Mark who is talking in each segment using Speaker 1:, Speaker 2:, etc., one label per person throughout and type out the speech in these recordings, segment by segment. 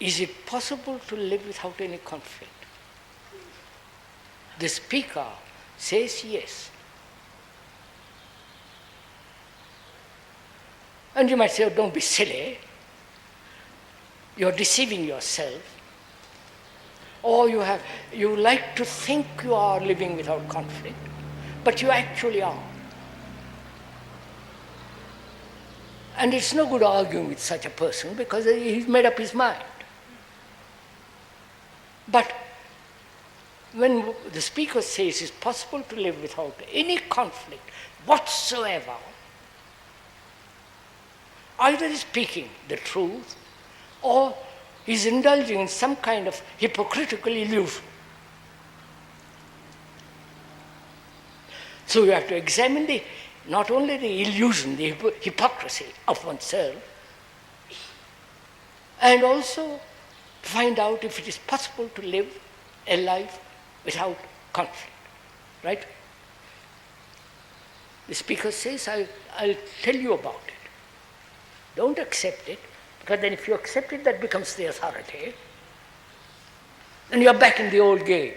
Speaker 1: is it possible to live without any conflict? The speaker says yes. And you might say, oh, don't be silly. You're deceiving yourself. Or you like to think you are living without conflict, but you actually are. And it's no good arguing with such a person because he's made up his mind. But when the speaker says it's possible to live without any conflict whatsoever, either he's speaking the truth or he's indulging in some kind of hypocritical illusion. So you have to examine not only the illusion, the hypocrisy of oneself, and also find out if it is possible to live a life without conflict. Right? The speaker says, I'll tell you about it. Don't accept it, because then if you accept it, that becomes the authority. And you're back in the old game.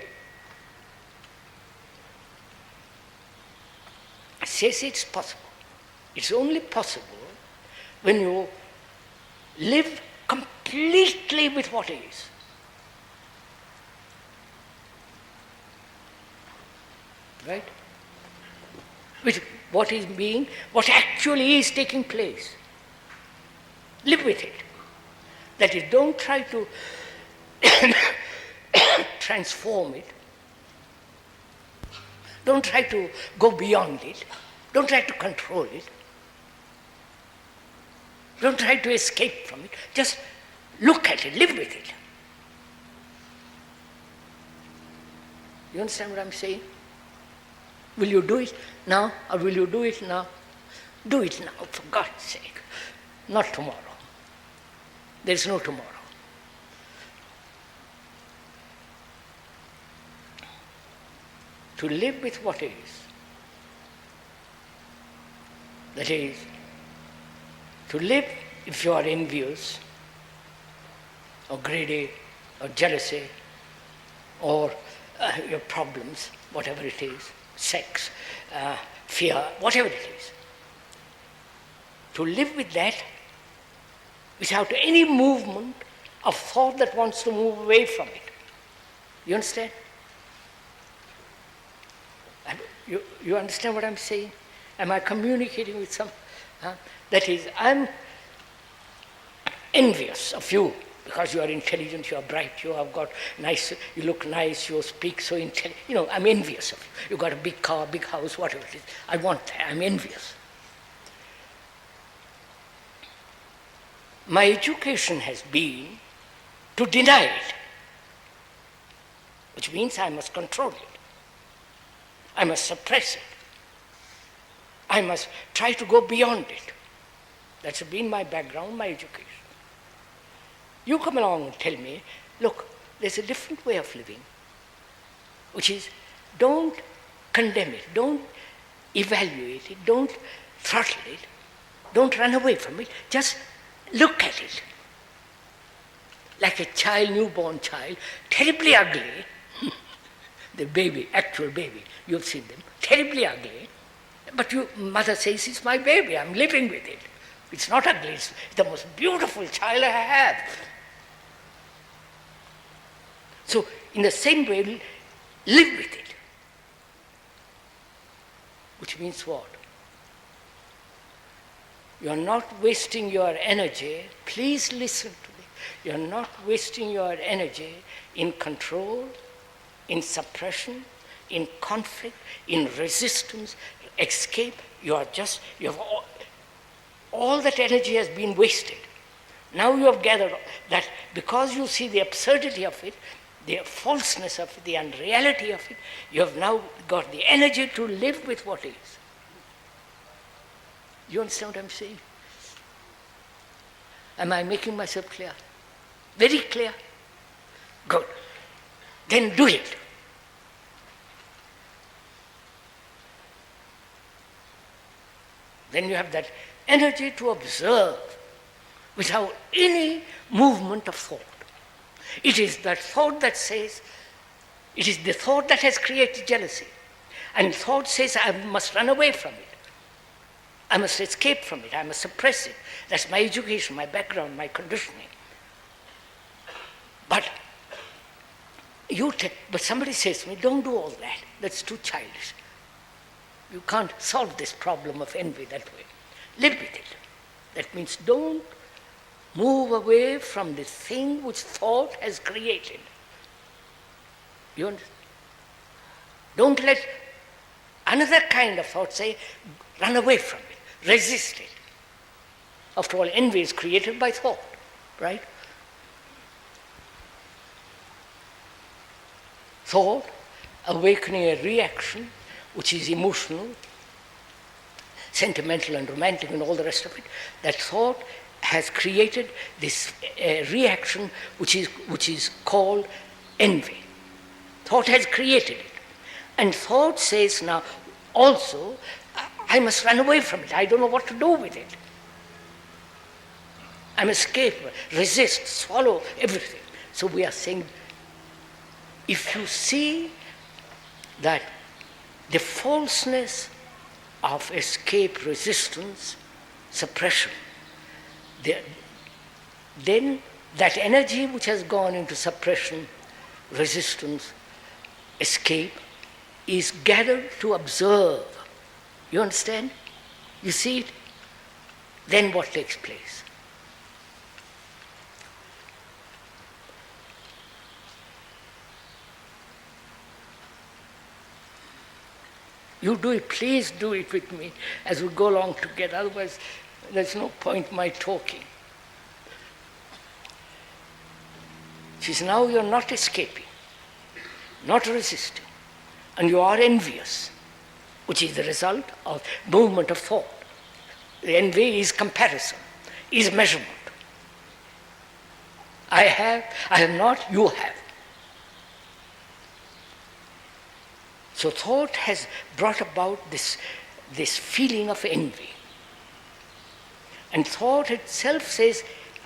Speaker 1: It says it's possible. It's only possible when you live completely with what is. Right? With what is being, what actually is taking place. Live with it. That is, don't try to transform it. Don't try to go beyond it. Don't try to control it. Don't try to escape from it. Just look at it, live with it. You understand what I'm saying? Will you do it now, or will you do it now? Do it now, for God's sake. Not tomorrow. There is no tomorrow. To live with what is. That is, to live if you are envious, or greedy, or jealousy, or your problems, whatever it is, sex, fear, whatever it is. To live with that without any movement of thought that wants to move away from it. You understand? You understand what I'm saying? Am I communicating with some? That is, I'm envious of you because you are intelligent, you are bright, you have got nice, you look nice, you speak so intelligent. You know, I'm envious of you. You've got a big car, big house, whatever it is. I want that. I'm envious. My education has been to deny it, which means I must control it. I must suppress it. I must try to go beyond it. That's been my background, my education. You come along and tell me, look, there's a different way of living, which is don't condemn it, don't evaluate it, don't throttle it, don't run away from it, just look at it. Like a child, newborn child, terribly ugly, the baby, actual baby, you've seen them, terribly ugly, but mother says, it's my baby, I'm living with it. It's not ugly, it's the most beautiful child I have. So, in the same way, live with it. Which means what? You are not wasting your energy, please listen to me. You are not wasting your energy in control, in suppression, in conflict, in resistance, escape. You have all that energy has been wasted. Now you have gathered that because you see the absurdity of it, the falseness of it, the unreality of it, you have now got the energy to live with what is. You understand what I'm saying? Am I making myself clear? Very clear? Good. Then do it. Then you have that energy to observe without any movement of thought. It is that thought that says, it is the thought that has created jealousy. And thought says, I must run away from it. I must escape from it. I must suppress it. That's my education, my background, my conditioning. But somebody says to me, don't do all that. That's too childish. You can't solve this problem of envy that way. Live with it. That means don't move away from the thing which thought has created. You understand? Don't let another kind of thought say, run away from it, resist it. After all, envy is created by thought, right? Thought awakening a reaction which is emotional, sentimental and romantic and all the rest of it. That thought has created this reaction which is called envy. Thought has created it. And thought says now also, I must run away from it. I don't know what to do with it. I must escape, resist, swallow everything. So we are saying, if you see that the falseness of escape, resistance, suppression, then that energy which has gone into suppression, resistance, escape, is gathered to observe. You understand? You see it? Then what takes place? You do it, please do it with me as we go along together, otherwise there's no point my talking. She says, now you're not escaping, not resisting, and you are envious, which is the result of movement of thought. The envy is comparison, is measurement. I have not, you have. So thought has brought about this feeling of envy. And thought itself says,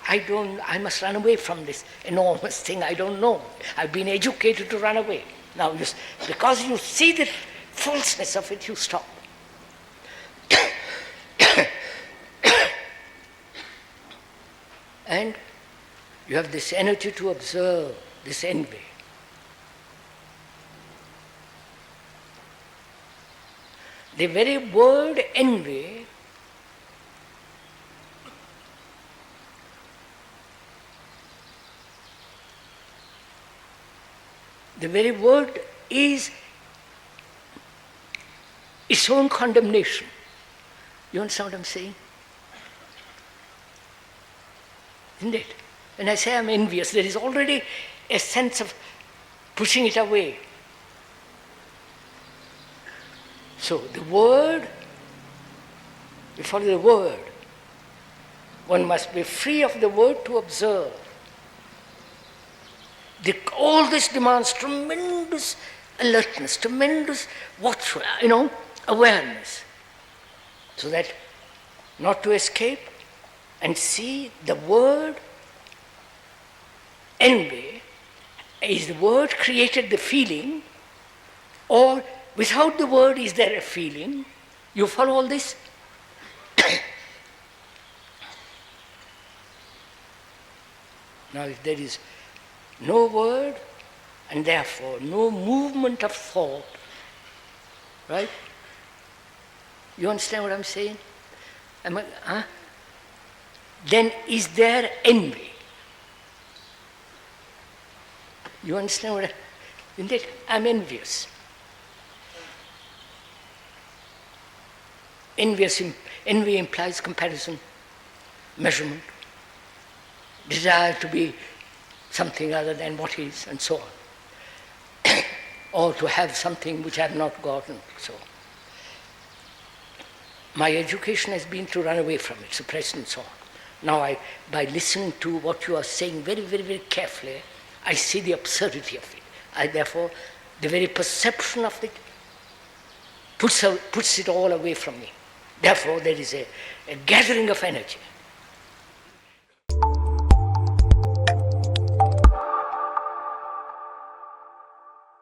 Speaker 1: I must run away from this enormous thing I don't know. I've been educated to run away. Now, because you see the falseness of it, you stop. And you have this energy to observe this envy. The very word envy is its own condemnation. You understand what I'm saying? Isn't it? When I say I'm envious, there is already a sense of pushing it away. So the word, we follow the word. One must be free of the word to observe. All this demands tremendous alertness, tremendous watchful, awareness. So that not to escape and see the word envy is the word created the feeling, or without the word is there a feeling. You follow all this? Now if there is no word and therefore no movement of thought, right? You understand what I'm saying? Then is there envy? You understand what isn't it? I'm envious. Envy implies comparison, measurement, desire to be something other than what is, and so on. Or to have something which I have not gotten, so on. My education has been to run away from it, suppress and so on. Now by listening to what you are saying very, very, very carefully, I see the absurdity of it. Therefore, the very perception of it puts it all away from me. Therefore, there is a gathering of energy.